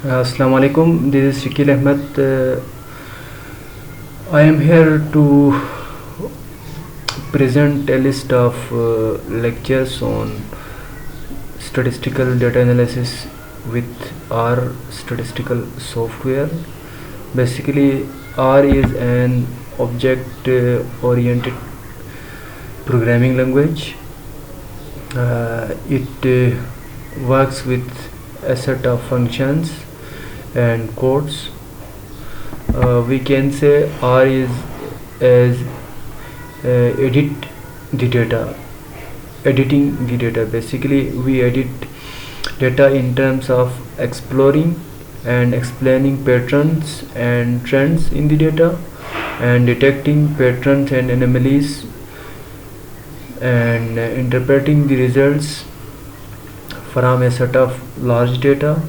Assalamu alaikum. This is Shakil Ahmed. I am here to present a list of lectures on statistical data analysis with R statistical software. Basically, R is an object oriented programming language. It works with a set of functions and codes. We can say R is as edit the data, editing the data. Basically, we edit data in terms of exploring and explaining patterns and trends in the data, and detecting patterns and anomalies, and interpreting the results from a set of large data,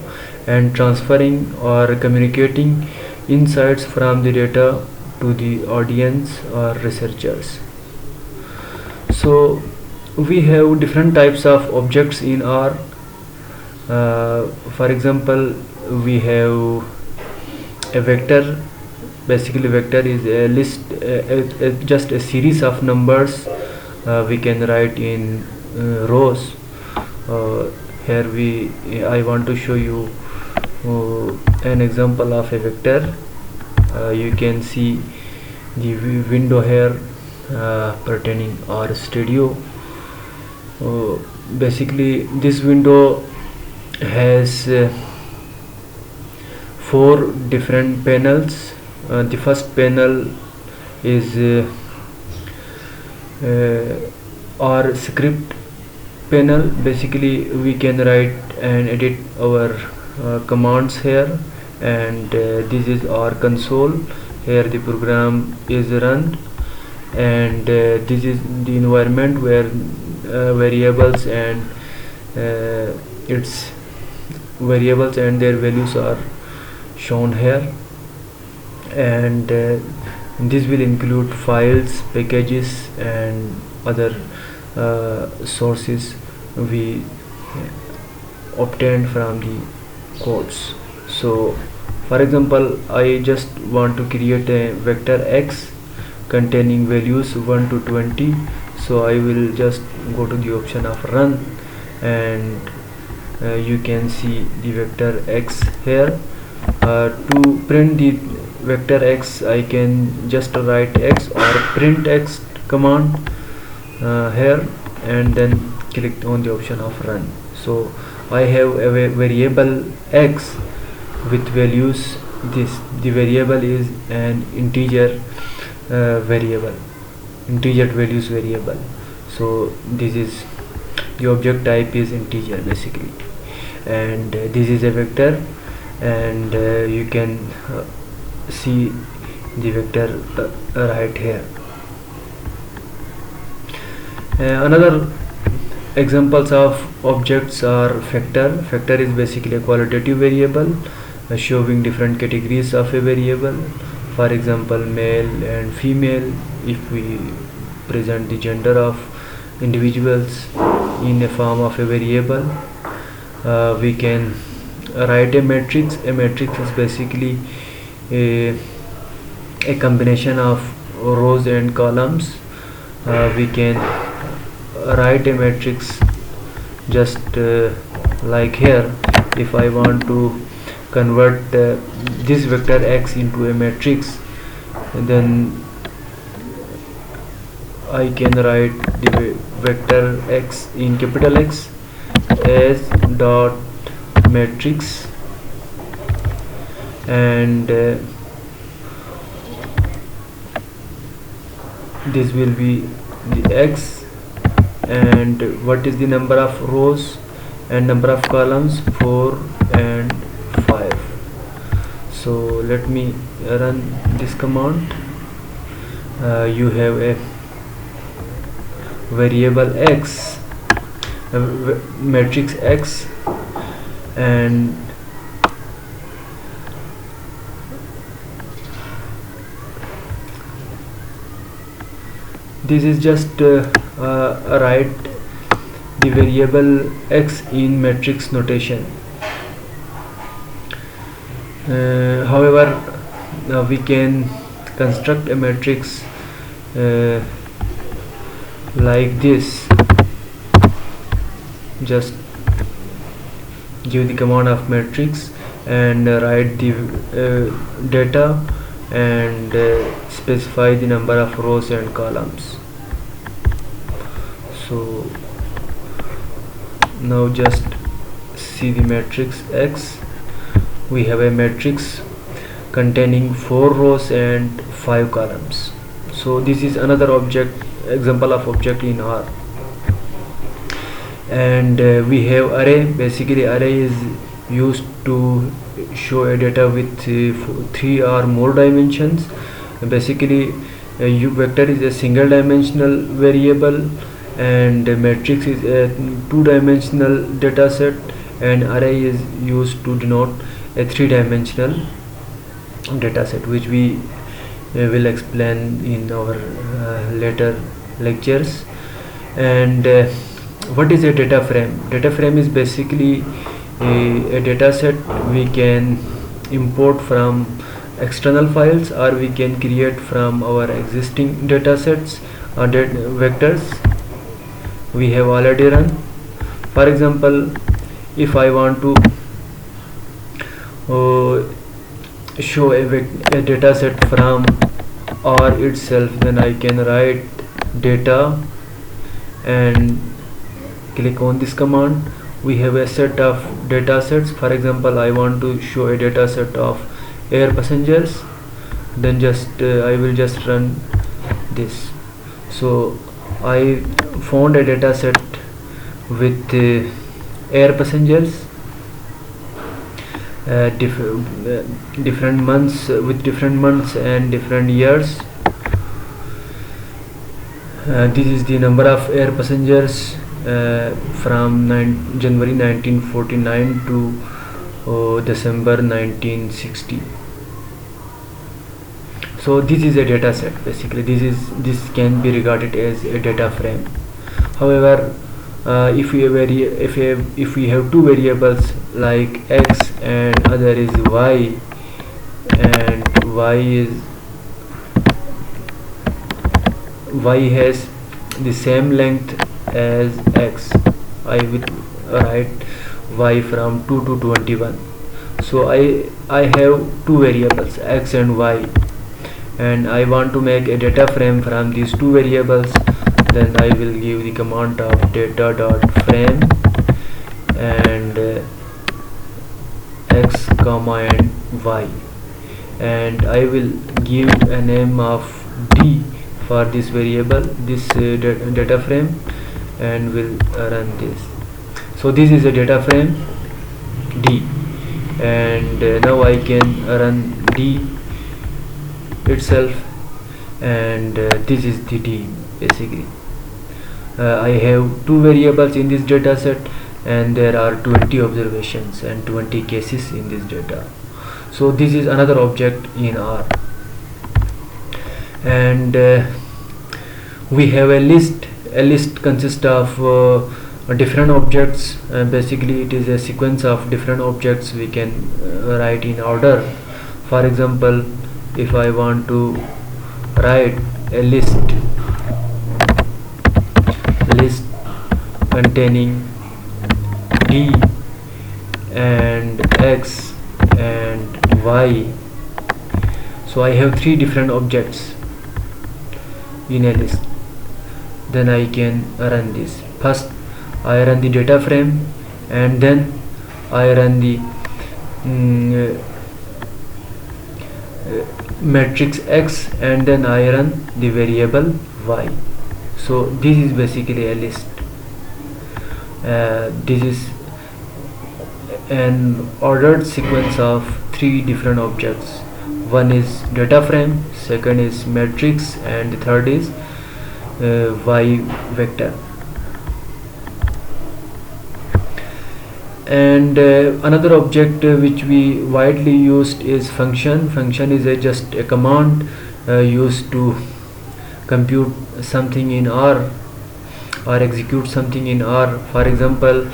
and transferring or communicating insights from the data to the audience or researchers. So we have different types of objects in R. For example, we have a vector. Basically, vector is a list, just a series of numbers we can write in rows. Here I want to show you an example of a vector. You can see the window here pertaining R Studio. Basically, this window has 4 different panels. The first panel is R script panel. Basically, we can write and edit our commands here, and this is our console. Here the program is run, and this is the environment where variables and its variables and their values are shown here, and this will include files, packages, and other sources we obtained from the codes. So for example, I just want to create a vector x containing values 1 to 20. So I will just go to the option of run, and you can see the vector x here. To print the vector x, I can just write x or print x command here, and then click on the option of run. So I have a variable x with values. The variable is an integer variable, integer values variable. So this is the object type is integer basically, and this is a vector, and you can see the vector right here. Another examples of objects are factor. Factor is basically a qualitative variable showing different categories of a variable. For example, male and female. If we present the gender of individuals in a form of a variable, we can write a matrix. A matrix is basically a combination of rows and columns. We can write a matrix just like here. If I want to convert this vector x into a matrix, then I can write the vector x in capital X as dot matrix, and this will be the x, and what is the number of rows and number of columns, 4 and 5. So let me run this command. You have a variable x, matrix x, and this is just write the variable x in matrix notation. However, we can construct a matrix like this. Just give the command of matrix and write the data and specify the number of rows and columns. So now just see the matrix X. We have a matrix containing 4 rows and 5 columns. So this is another example of object in R. And we have array. Basically array is used to show a data with 3 or more dimensions. Basically vector is a single dimensional variable and matrix is a 2-dimensional data set, and array is used to denote a 3-dimensional data set, which we will explain in our later lectures. And what is a data frame? Data frame is basically a data set we can import from external files, or we can create from our existing data sets or vectors we have already run. For example, if I want to show a data set from R itself, then I can write data and click on this command. We have a set of data sets. For example, I want to show a data set of air passengers, then I will just run this. So I found a data set with air passengers, different months, with different months and different years. This is the number of air passengers from January 1949 to December 1960. So this is a data set. Basically this can be regarded as a data frame. However, if we have two variables like x and other is y, and y has the same length as x, I will write y from 2 to 21. So I have two variables x and y, and I want to make a data frame from these two variables. Then I will give the command of data dot frame and x comma and y, and I will give a name of d for this variable, this data frame, and will run this. So this is a data frame d, and now I can run d itself, and this is the d. Basically I have two variables in this data set, and there are 20 observations and 20 cases in this data. So this is another object in R. And we have a list. A list consists of different objects, and basically it is a sequence of different objects we can write in order. For example, if I want to write a list containing d and x and y, so I have three different objects in a list, then I can run this. First I run the data frame, and then I run the matrix x, and then I run the variable y. So this is basically a list. This is an ordered sequence of three different objects. One is data frame, second is matrix, and the third is y vector. And another object which we widely used is function. Function is just a command used to compute something in R or execute something in R. For example,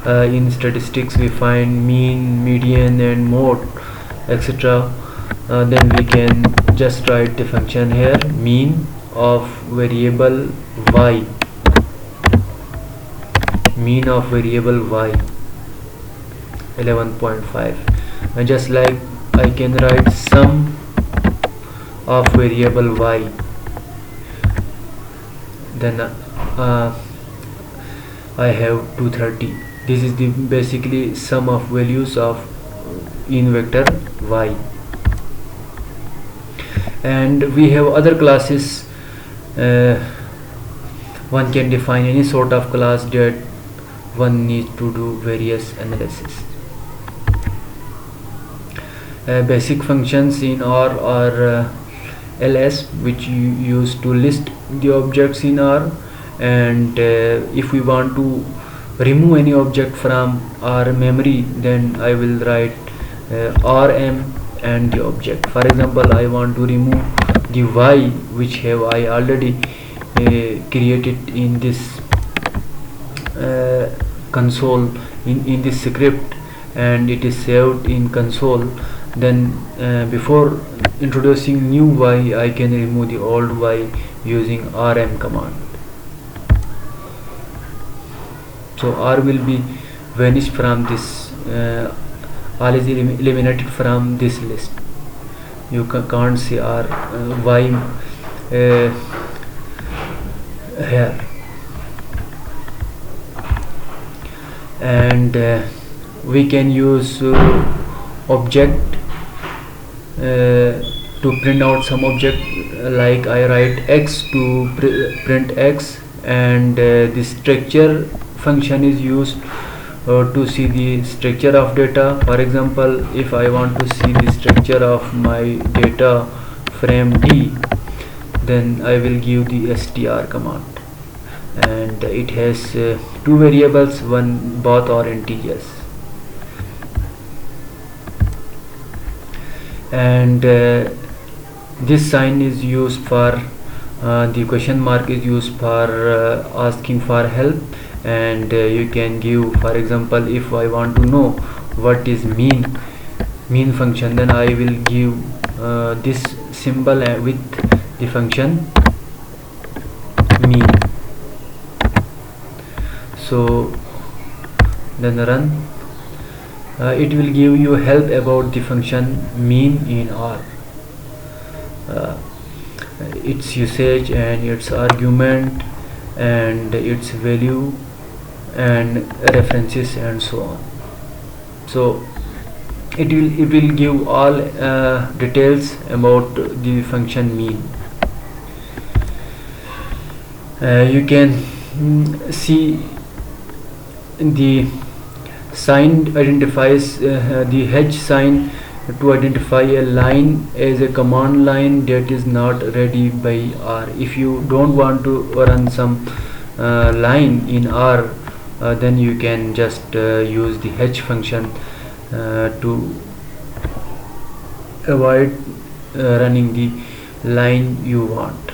in statistics we find mean, median and mode. etc. Then we can just write the function here, mean of variable y, mean of variable y 11.5, and just like I can write sum of variable y, then I have 230. This is the basically sum of values of in vector y. And we have other classes. One can define any sort of class that one needs to do various analysis. Basic functions in R are ls, which you use to list the objects in R, and if we want to remove any object from our memory, then I will write rm and the object. For example, I want to remove the y which have I already created in this console, in this script, and it is saved in console. Then before introducing new y, I can remove the old y using rm command. So r will be vanished from this, r is eliminated from this list. You can't see r y here. And we can use object to print out some object, like I write x to print x, and the structure function is used to see the structure of data. For example, if I want to see the structure of my data frame D, then I will give the str command, and it has two variables, both are integers. And this sign is used for the question mark is used for asking for help. And you can give, for example, if I want to know what is mean function, then I will give this symbol with the function mean. So then run. It will give you help about the function mean in R, its usage and its argument and its value and references and so on. So it will give all details about the function mean. You can see the sign identifies the H sign to identify a line as a command line that is not ready by R. If you don't want to run some line in R, then you can just use the H function to avoid running the line you want.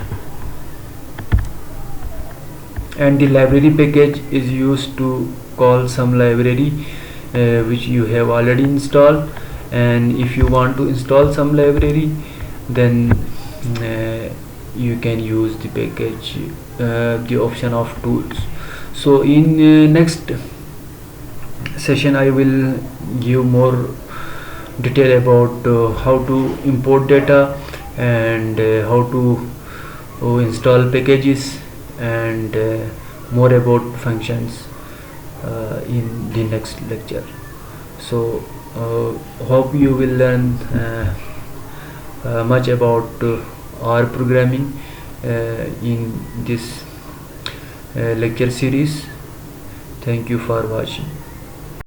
And the library package is used to call some library which you have already installed. And if you want to install some library, then you can use the package, the option of tools. So in next session I will give more detail about how to import data and how to install packages and more about functions in the next lecture. So hope you will learn much about R programming in this lecture series. Thank you for watching.